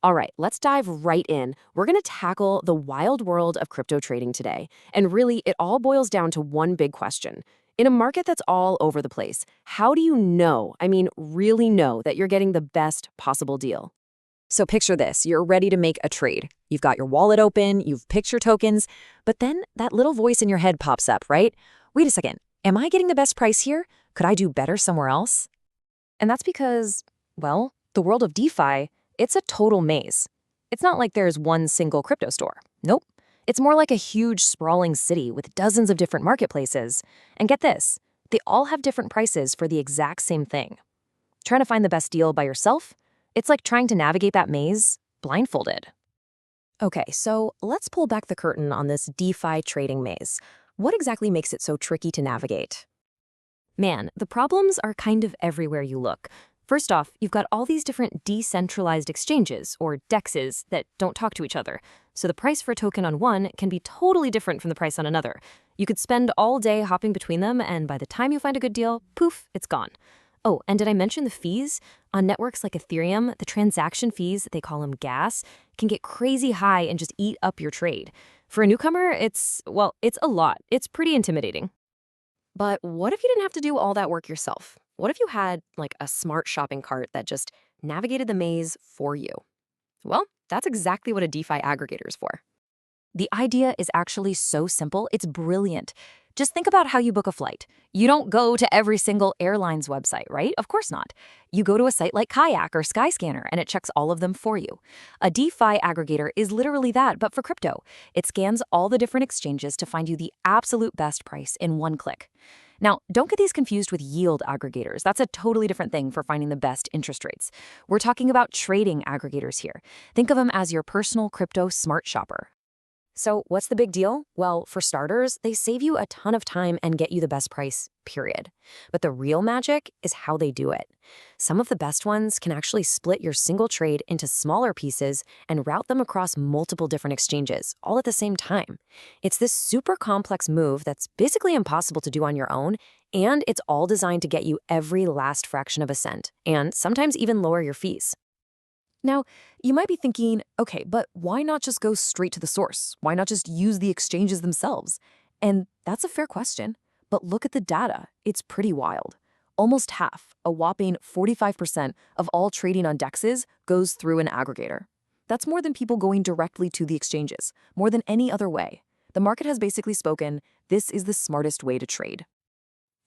All right, let's dive right in. We're going to tackle the wild world of crypto trading today. And really, it all boils down to one big question. In a market that's all over the place, how do you know, really know that you're getting the best possible deal? So picture this, you're ready to make a trade. You've got your wallet open, you've picked your tokens, but then that little voice in your head pops up, right? Wait a second, am I getting the best price here? Could I do better somewhere else? And that's because, well, the world of DeFi, it's a total maze. It's not like there's one single crypto store. Nope. It's more like a huge, sprawling city with dozens of different marketplaces. And get this, they all have different prices for the exact same thing. Trying to find the best deal by yourself? It's like trying to navigate that maze blindfolded. Okay, so let's pull back the curtain on this DeFi trading maze. What exactly makes it so tricky to navigate? Man, the problems are kind of everywhere you look. First off, you've got all these different decentralized exchanges, or DEXs, that don't talk to each other. So the price for a token on one can be totally different from the price on another. You could spend all day hopping between them, and by the time you find a good deal, poof, it's gone. Oh, and did I mention the fees? On networks like Ethereum, the transaction fees, they call them gas, can get crazy high and just eat up your trade. For a newcomer, it's a lot. It's pretty intimidating. But what if you didn't have to do all that work yourself? What if you had, like, a smart shopping cart that just navigated the maze for you? Well, that's exactly what a DeFi aggregator is for. The idea is actually so simple, it's brilliant. Just think about how you book a flight. You don't go to every single airline's website, right? Of course not. You go to a site like Kayak or Skyscanner, and it checks all of them for you. A DeFi aggregator is literally that, but for crypto. It scans all the different exchanges to find you the absolute best price in one click. Now, don't get these confused with yield aggregators. That's a totally different thing for finding the best interest rates. We're talking about trading aggregators here. Think of them as your personal crypto smart shopper. So what's the big deal? Well, for starters, they save you a ton of time and get you the best price, period. But the real magic is how they do it. Some of the best ones can actually split your single trade into smaller pieces and route them across multiple different exchanges, all at the same time. It's this super complex move that's basically impossible to do on your own, and it's all designed to get you every last fraction of a cent, and sometimes even lower your fees. Now, you might be thinking, okay, but why not just go straight to the source? Why not just use the exchanges themselves? And that's a fair question, but look at the data. It's pretty wild. Almost half, a whopping 45% of all trading on DEXs goes through an aggregator. That's more than people going directly to the exchanges, more than any other way. The market has basically spoken, this is the smartest way to trade.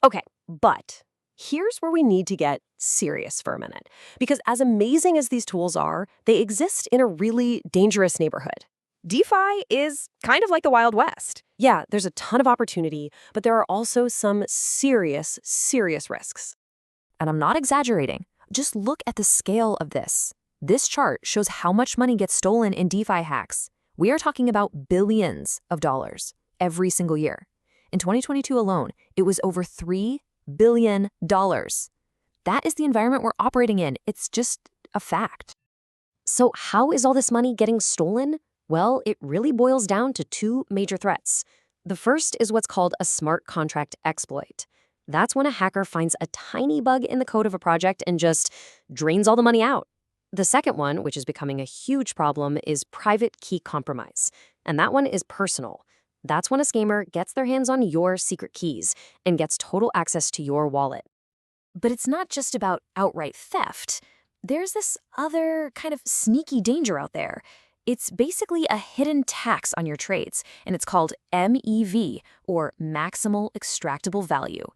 Okay, but here's where we need to get serious for a minute. Because as amazing as these tools are, they exist in a really dangerous neighborhood. DeFi is kind of like the Wild West. Yeah, there's a ton of opportunity, but there are also some serious, serious risks. And I'm not exaggerating. Just look at the scale of this. This chart shows how much money gets stolen in DeFi hacks. We are talking about billions of dollars every single year. In 2022 alone, it was over $3 billion. That is the environment we're operating in. It's just a fact. So how is all this money getting stolen? Well, it really boils down to two major threats. The first is what's called a smart contract exploit. That's when a hacker finds a tiny bug in the code of a project and just drains all the money out. The second one, which is becoming a huge problem, is private key compromise. And that one is personal. That's when a scammer gets their hands on your secret keys and gets total access to your wallet. But it's not just about outright theft. There's this other kind of sneaky danger out there. It's basically a hidden tax on your trades, and it's called MEV, or Maximal Extractable Value.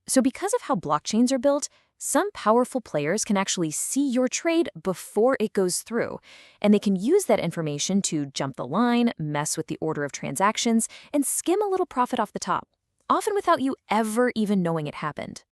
So because of how blockchains are built, some powerful players can actually see your trade before it goes through, and they can use that information to jump the line, mess with the order of transactions, and skim a little profit off the top, often without you ever even knowing it happened.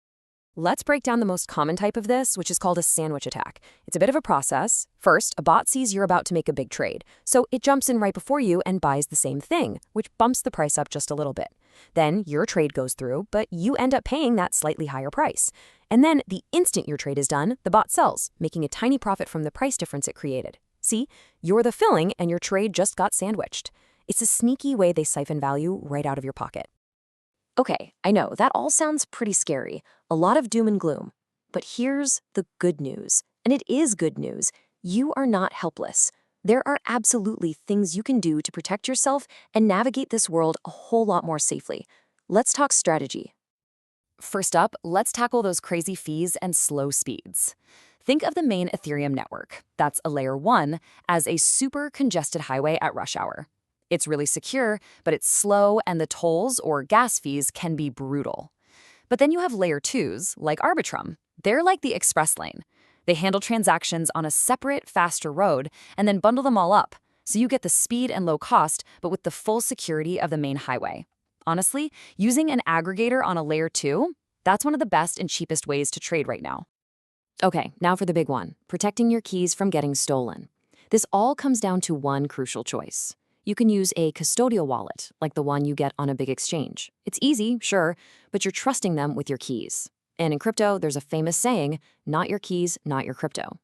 Let's break down the most common type of this, which is called a sandwich attack. It's a bit of a process. First, a bot sees you're about to make a big trade, so it jumps in right before you and buys the same thing, which bumps the price up just a little bit. Then your trade goes through, but you end up paying that slightly higher price. And then the instant your trade is done, the bot sells, making a tiny profit from the price difference it created. See, you're the filling and your trade just got sandwiched. It's a sneaky way they siphon value right out of your pocket. Okay, I know, that all sounds pretty scary, a lot of doom and gloom. But here's the good news, and it is good news. You are not helpless. There are absolutely things you can do to protect yourself and navigate this world a whole lot more safely. Let's talk strategy. First up, let's tackle those crazy fees and slow speeds. Think of the main Ethereum network, that's a layer 1, as a super congested highway at rush hour. It's really secure, but it's slow and the tolls or gas fees can be brutal. But then you have layer 2s, like Arbitrum. They're like the express lane. They handle transactions on a separate, faster road and then bundle them all up, so you get the speed and low cost, but with the full security of the main highway. Honestly, using an aggregator on a layer 2, that's one of the best and cheapest ways to trade right now. Okay, now for the big one, protecting your keys from getting stolen. This all comes down to one crucial choice. You can use a custodial wallet, like the one you get on a big exchange. It's easy, sure, but you're trusting them with your keys. And in crypto, there's a famous saying, not your keys, not your crypto.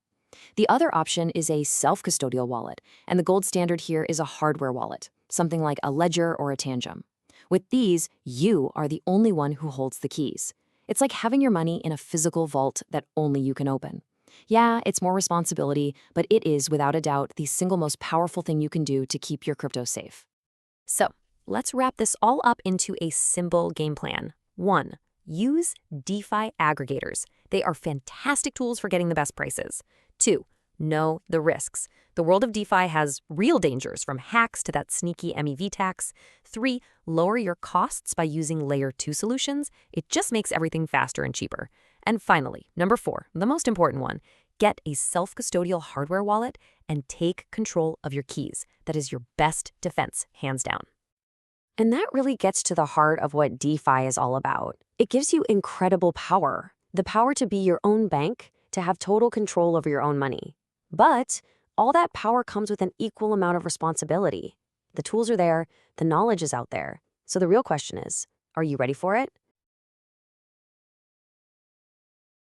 The other option is a self-custodial wallet, and the gold standard here is a hardware wallet, something like a Ledger or a Tangem. With these, you are the only one who holds the keys. It's like having your money in a physical vault that only you can open. Yeah, it's more responsibility, but it is, without a doubt, the single most powerful thing you can do to keep your crypto safe. So, let's wrap this all up into a simple game plan. 1. Use DeFi aggregators. They are fantastic tools for getting the best prices. 2. Know the risks. The world of DeFi has real dangers, from hacks to that sneaky MEV tax. 3. Lower your costs by using layer 2 solutions. It just makes everything faster and cheaper. And finally, number 4, the most important one, get a self-custodial hardware wallet and take control of your keys. That is your best defense, hands down. And that really gets to the heart of what DeFi is all about. It gives you incredible power. The power to be your own bank, to have total control over your own money. But all that power comes with an equal amount of responsibility. The tools are there, the knowledge is out there. So the real question is, are you ready for it?